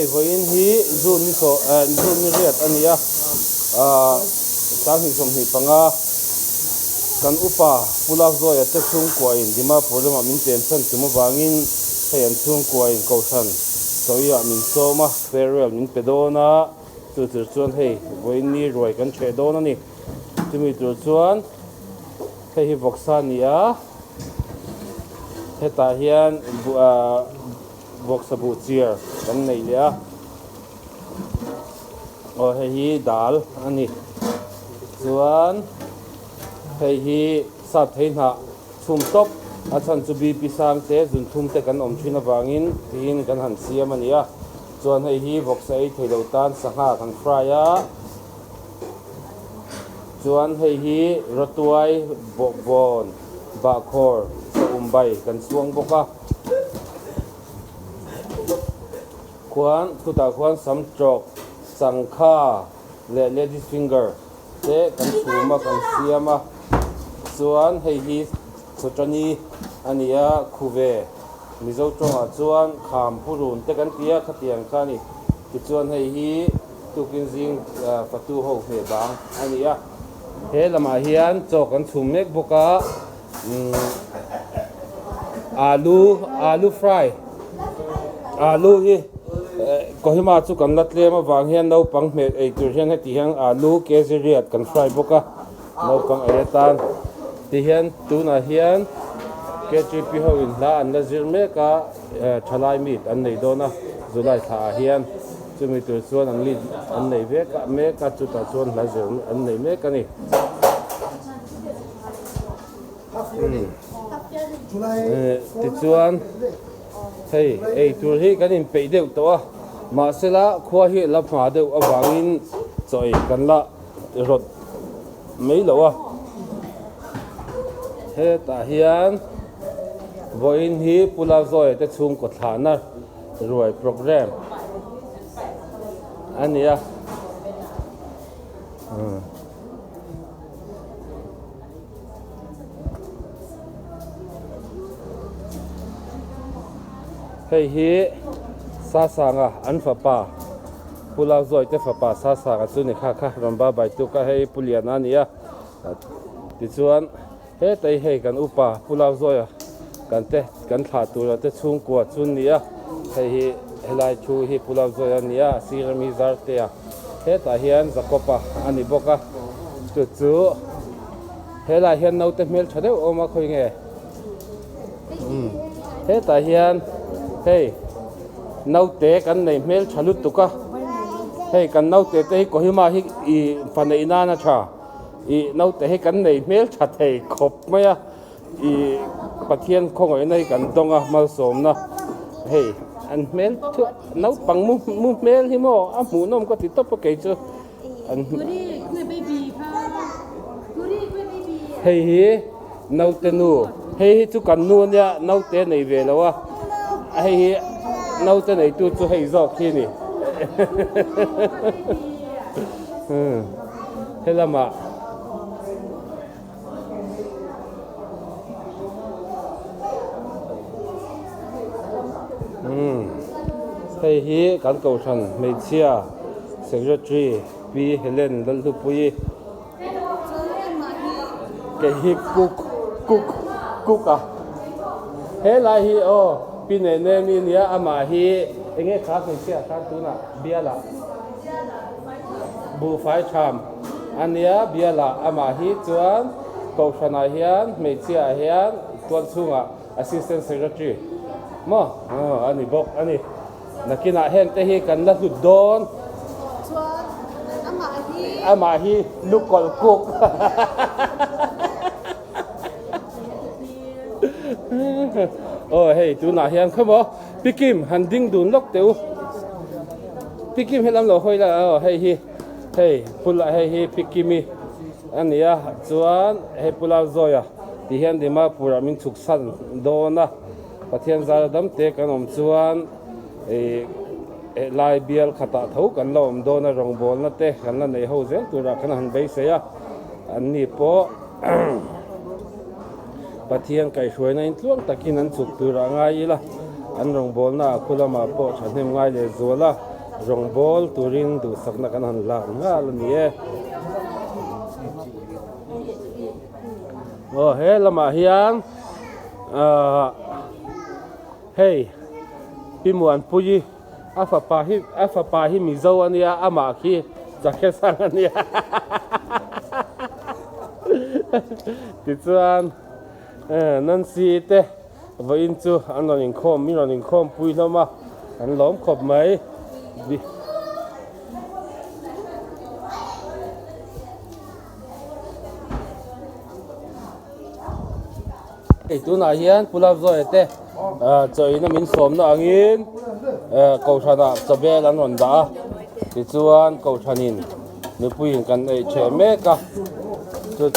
Voin hi zun ni so zun ni riat ania sang hi som hi panga kan upa pulak zo ya te chung kwa in Dimapur lama min ten san tuma bangin heyan chung kwa in kausan so ya min so ma farewell min pedona tu tur chuan hei voin ni roi kan che dona ni tumi tur chuan hei hi voksania heta hian voksabu chiar kan nei lia o hei hi dal ani chuan hei hi sa theina chum top a chan chu bi pisang te zun thum te kan om thina wangin tin kan han siam ania chuan hei hi voksai theilo tan sanga kan fry a chuan hei hi rotuai bokbon bakhor sa umbai kan suang boka khuan tuta khuan samtrok sangkha le ladies finger te kan chuma kan siama chuan hei hi chutani ania khuve mizo tonga chuan kham purun te kan tia khatiang khani ti chuan hei hi tukin jing fatu ho he bang ania he lama hian chok kan chum mek boka alu fry alu hi Kohima chu kan latle ma wang hian no pang me ei tur hian heti hian alu kezeriat kan fry boka no pang etan ti hian tuna hian KGP ho in la an la zir me ka thalai mit an nei dona zulai tha hian chumi tur chuan an li an nei ve ka me ka chu ta chuan la zir an nei me ka ni ti chuan hei ei tur hi kan in pe deuh to a ma sela khua hi la pha deuh awangin choi kan la rot mei lo a he ta hian voin hi pula zoi te chung ko thana ruai program ania hei hi sa sanga an fapa pula zoi te fapa sa sanga chu ni kha ramba bai tu ka hei pulian ania ti chuan he tai hei kan upa pula zoi kan te kan thla tur te chung kwa chun nia hei hi helai chu hi pula zoi ania sirami zar te a he ta hian zakopa ani boka chu helai hian no te mel thadeu oma khoi nge he ta hian hei nau te kan nei mel thalut tuka hei kan nau te te Kohima hi I fanei na na tha I nau te he kan nei mel tha thei khop maya I pathian khongoi nei kan donga mal som na hei an mel thu nau pang mu mel hi mo a mu nom ko ti top ke chu an hei hi nau te nu hei hi chu kan nu nya nau te nei ve lawa hei nau te nei tu chu hei zok hi ni helama hei hi kan ko than mei chia secretary P Helen Lalhu Pui ke hi cook a he lai hi o pine ne mi nia ama hi enge kha se sia kan tuna biala bu fai cham ania biala ama hi chuan ko thana hian mei chia hian tuan chunga assistant secretary mo ani bok ani nakina hen te hi kan la hlut don chuan ama hi lukol cook hei tu na hian khamo pikim handing dun lok teu pikim helam lo hoi la hei pula hei pikimi ania chuan hei pula zoya ti hian Dimapur min chuk san dona pathian zar dam te kan om chuan lai bial khata thau kan lo om dona rong bol na te kan la nei ho zel tura kan han bei se ya an ni po pathian kai hruai na in tluang takin an chuk tura ngai la an rong bol na khulama po thanem ngai le zola rong bol turin du sakna kan han la nga lo ni e he lama hian hey pimuan puji afa pa hi mi zo ania ama khi zakhe sang ania ti chuan nan si te voin chu an in khom mi ron in khom pui loma an lom khop mai bi tu na hian pulap zo ete choi na min som na angin ko thana chabel an ron da ti chuan ko thanin ni puin kan ei che me ka chu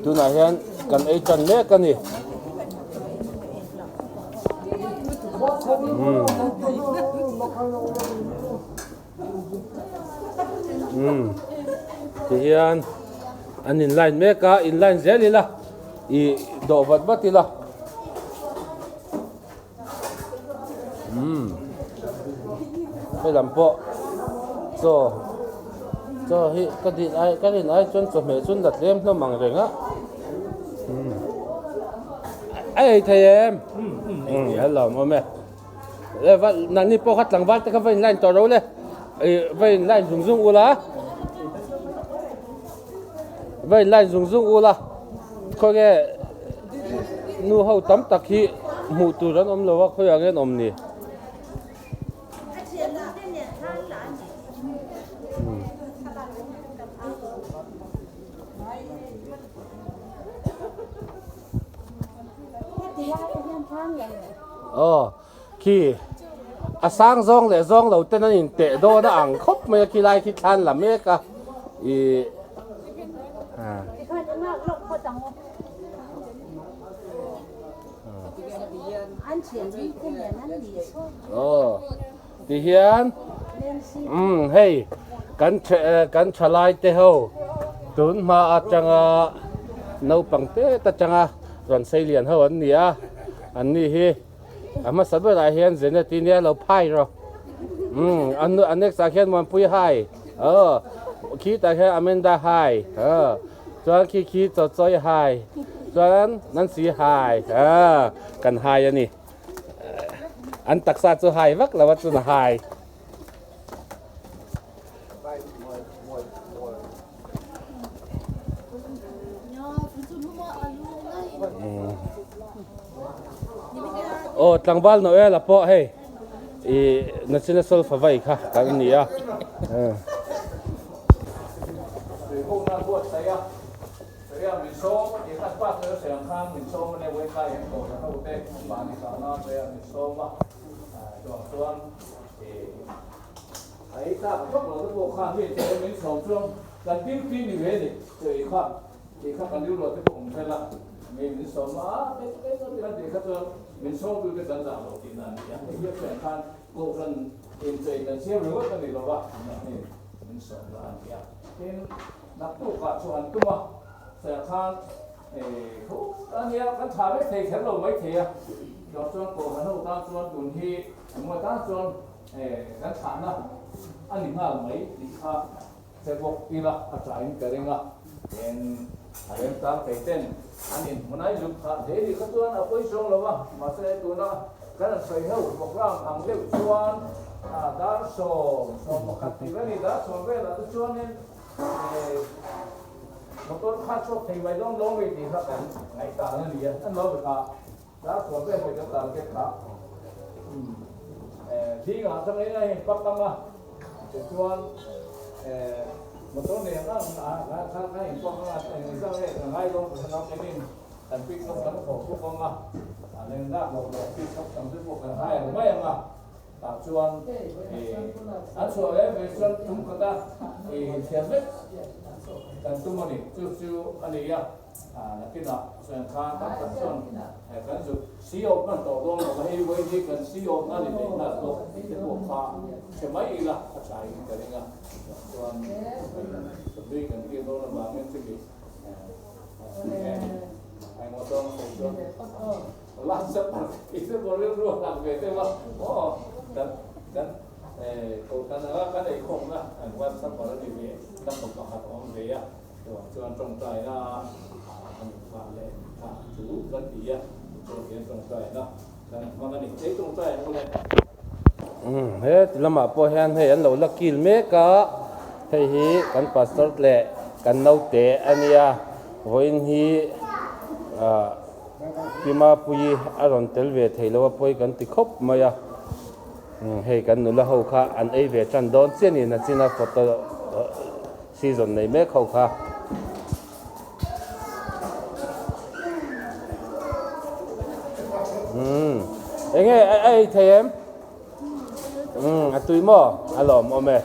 tu na hian kan ei chan me ka ni ti hian an in line me ka in line zelila i do vat batila phải làm bộ cho hi cái điện ai chọn chọn mẹ chọn đặt em nó mằng rồi á ai thầy em hello mẹ vậy nàng đi po khát lăng vắt cái vậy lại tỏ đâu đấy vậy lại dùng u lá vậy lại dùng u lá coi cái nu hậu tắm tắc hi mù tu rắn om lâu coi cái om nè khi sang zong le zong lo tên anh tệ đô nó ăn khóc mấy khi lại khi than làm mấy cả thì hiền hey kan chalai te ho tun ma changa nấu bằng te ta changa ron sei lian ho an nia an ni hi ama sabe la hian zene tinia lo phai ro an next hian mon pui hai khi ta hian amenda hai chuan khi cho choi hai chuan nan si hai kan hai ani an taksa chu hai vak la wa chu na hai tlang bal no la po hey national sol fa vai kha kan ni a mình số thì các bác sẽ xem khám mình số này với cái hiện tượng nó ok bạn đi sao nó sẽ mình số mà chọn xuống thì ấy ta có một cái bộ khám thì mình số xuống cần tin tin như thế thì các bạn lưu rồi cái bộ mình là mình số mà cái thì các mình số từ cái đơn giản đầu tiên là những cái chuyện khám bộ phần hiện tại là xem nữa cái này là bạn mình số là anh kia nên nắp tủ cả số anh cũng mà sẽ khăn anh em anh thà mấy thầy khép đầu mấy thầy à cho cổ hắn hậu ta cho đồn thi mà ta cho anh thà na anh đi ngang mấy đi ha sẽ bốc đi là trái cái này em ta phải tên anh em muốn nói lúc khác thế thì các tuần ở quê sông rồi mà sẽ tuần đó cái là sợi hậu bốc ra hàng liệu tuần đã sổ một khát thì cái này đã sổ về là tuần nên một tôi khát số thì vậy đó về thì các bạn ngày cả nó liền anh nói về cả đã chuẩn bị về cái cái cả đi ngã trong đấy này bắt tăng à để cho một tôi này nó cái hình con là người sao đây là ngay luôn nó cái này thành pin không tấn khổ của con à nên đã một pin không tấn dưới một là hai là mấy em à tạo chuan anh chuan ấy về chuan chúng ta thì thiệt đấy dan tu mani chu ani ya nakina sen khan ta son kan ju CEO kan to dong ma hi wei ji kan CEO na ni na to ke ko pha che mai la chai ka ringa chuan bi kan ki do na ba men chi ki ai mo to mo chuan la sa pa ki se bo le ru la ve te ma dan Ủa, cái này không á, anh quan sát vào cái gì đắp một cái hạt ông về á, rồi cho anh trồng trái là anh phá lệ, chú vẫn đi á, cho cái trồng trái đó, mà cái này cái trồng trái nó này. Hết làm mà po hen hay anh lâu là kil me cả, hay hi kan pastor lệ, kan nấu tệ anh ya, voin hi pima pui aron tel về thầy lâu poi kan ti khop maya. Hay kan nula hậu kha anh ấy về chân đón xiên thì là xin là photo season này mấy hậu kha anh ấy thấy em tụi mò alom ome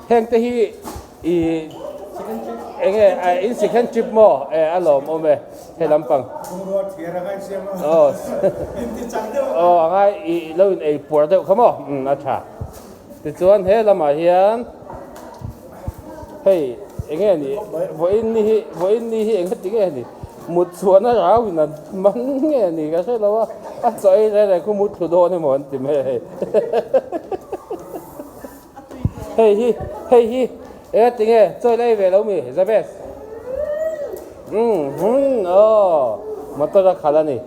heng te hi anh ấy in second trip mò alom ome hay làm bằng anh ấy lâu in port đâu không à cha thì chuan he lama hian hey enge ni voin ni hi enge tinge ni mut chuan a rau na man nge ni ka se lawa a choi re ku mut thu do ni mon ti me hey e tinge choi lai ve lo mi za bes motor khala ni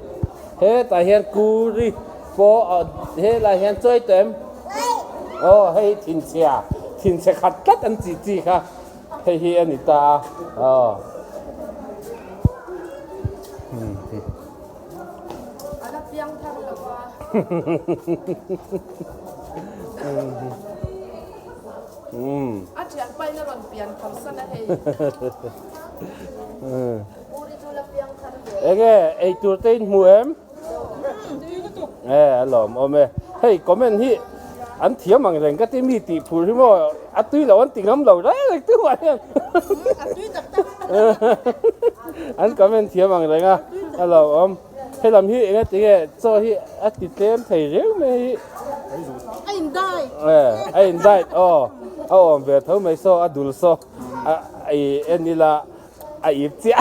he ta hian ku ri po he la hian choi tem hay thìn xe khát cắt anh chị kha hay hi anh ta ada piang thang là qua chuyện bay nó còn piang không sân hay uri tu là piang thang nghe ai tour tên mua em lỏm ôm hey comment hi anh thiếm bằng rằng cái tên mi tỷ phù hi mò tuy là anh tình lắm lâu đấy là cứ vậy anh comment thiếm bằng rằng lỏm ôm hay làm hi cái tiếng cho hi tí tên thầy réo mày anh dai về thấu mày so adul so anh đi là ai chia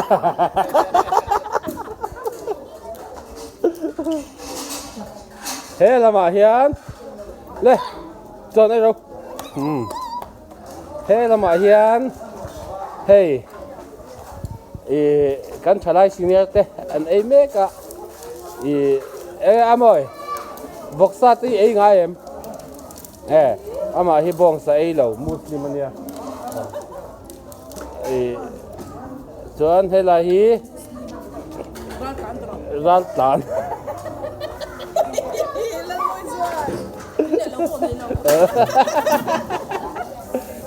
thế là mà hiền lên cho đây đâu thế là mà hiền hey kan chalai senior te an ei me ka amoy boksa ti ei nga em ama hi bong sa ei lo muslim ania chuan he la hi ran tan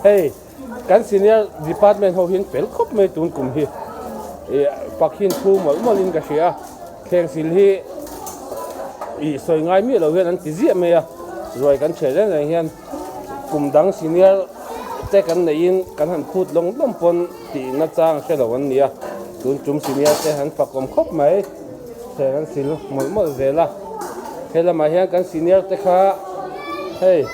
hey kan senior department ho hin pel khop me tun kum hi pakhin thu malin ka sia kheng sil hi soi ngai mi lo hian an ti zia me rồi kan chele na hian kum dang senior te kan nei in kan han khut long lom pon ti na chang se lo an nia tun chum senior te han pakom khop mai te kan sil mol zela hela ma hian kan senior te kha hey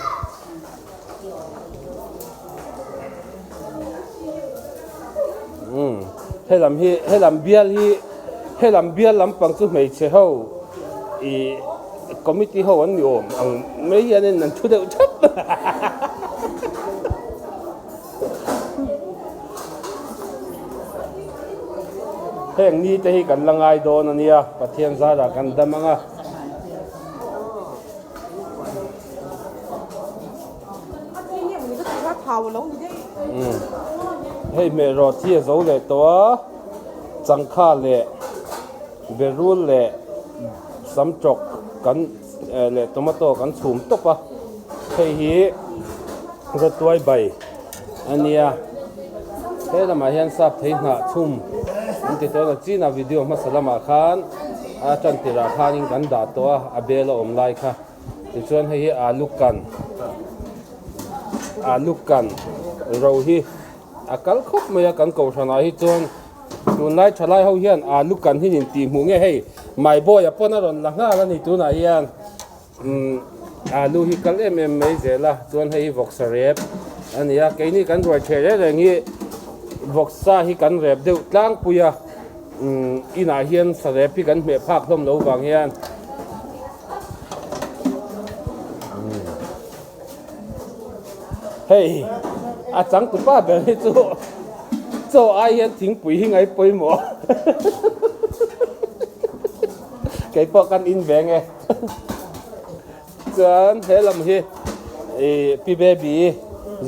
hay làm bial làm bằng chút mấy chế hậu committee hậu anh nhiều mấy anh nên thu được chấp hẹn ni thì cần là ngay đó nè nia và thiên gia là cần đâm ang hey mẹ rồi thì dấu lệ to chẳng kha lệ berul lệ sắm chọc cắn lệ tomato cắn chùm tóc à hey hi rất tuai bay ania thế là mà hiện sắp thấy hạ chùm anh thì tôi là chỉ là video mà salama khan chân thì là khan in cắn đá to abelo online kha thì chuan hey alukan rồi hi akal khop me kan ko thana hi chon tun lai thalai ho hian alukan hi nin ti mu nge hei mai boy apona ron langa la ni tu na hian alu hi kal em mai zela chon hei voxarep ania ke ni kan roi there re ngi voxa hi kan rep deu tlang puya ina hian sarep hi kan me phak hlom lo wang hian hey à chẳng tụi ba bé cho ai hiện thính bùi hình ấy bùi mỏ cái bộ căn in về nghe chân thế làm hi pi baby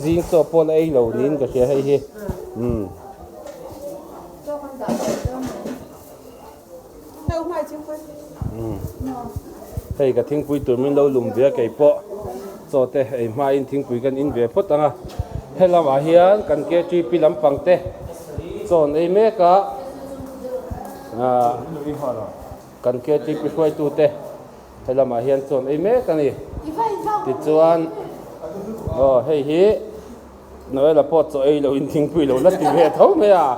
zing so pon ai lâu nín cái xe hay hi hay cái thính bùi tụi mình lâu lùm về cái bộ cho thế ai mai in thính bùi căn in về phốt tăng à hay làm à hiền cần kia truy pi lắm bằng thế cho này mấy cả cần kia truy pi quay tu thế hay làm à hiền cho này mấy cái này thì chuan hay hi nói là pot cho ai lâu in thính bùi lâu lát thì về thấu mấy à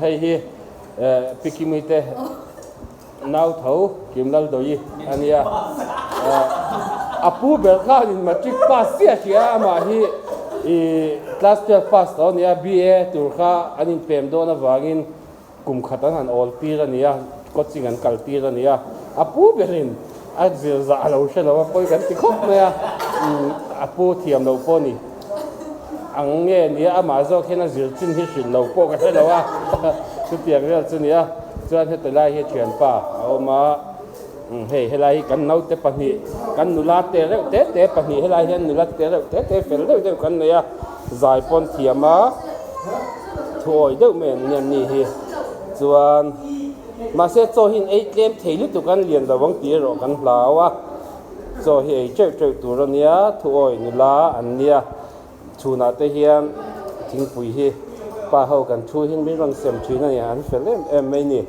hay hi piki mi thế nấu thấu kiếm lâu đôi anh ya apu berkha in matric pass sia mà hi class 12 pass đó nia BA turkha anin pem do na wangin kum khatan han all pi ra nia coaching an kal pi ra nia apu berin a zir za lo she lo poi kan ti khop nia apu thiam lo po ni ang nge nia ama zo khena zir chin hi shin lo po ka lo wa chu tiang re chu nia chuan he lai he thian pa ma hei lai kan nau te pani kan nula te re te pani helai hian nula te re te fel de kan ne ya zai pon thiama thoi deuh men nyan ni hi chuan ma se cho hin ei tlem theilu tu kan lian lawang ti ro kan hlawa cho hi ei cheu tu ro nia thuoi nula an nia chuna te hian thingpui hi pa ho kan thu hin mi rang sem thui na ya an fel em mai ni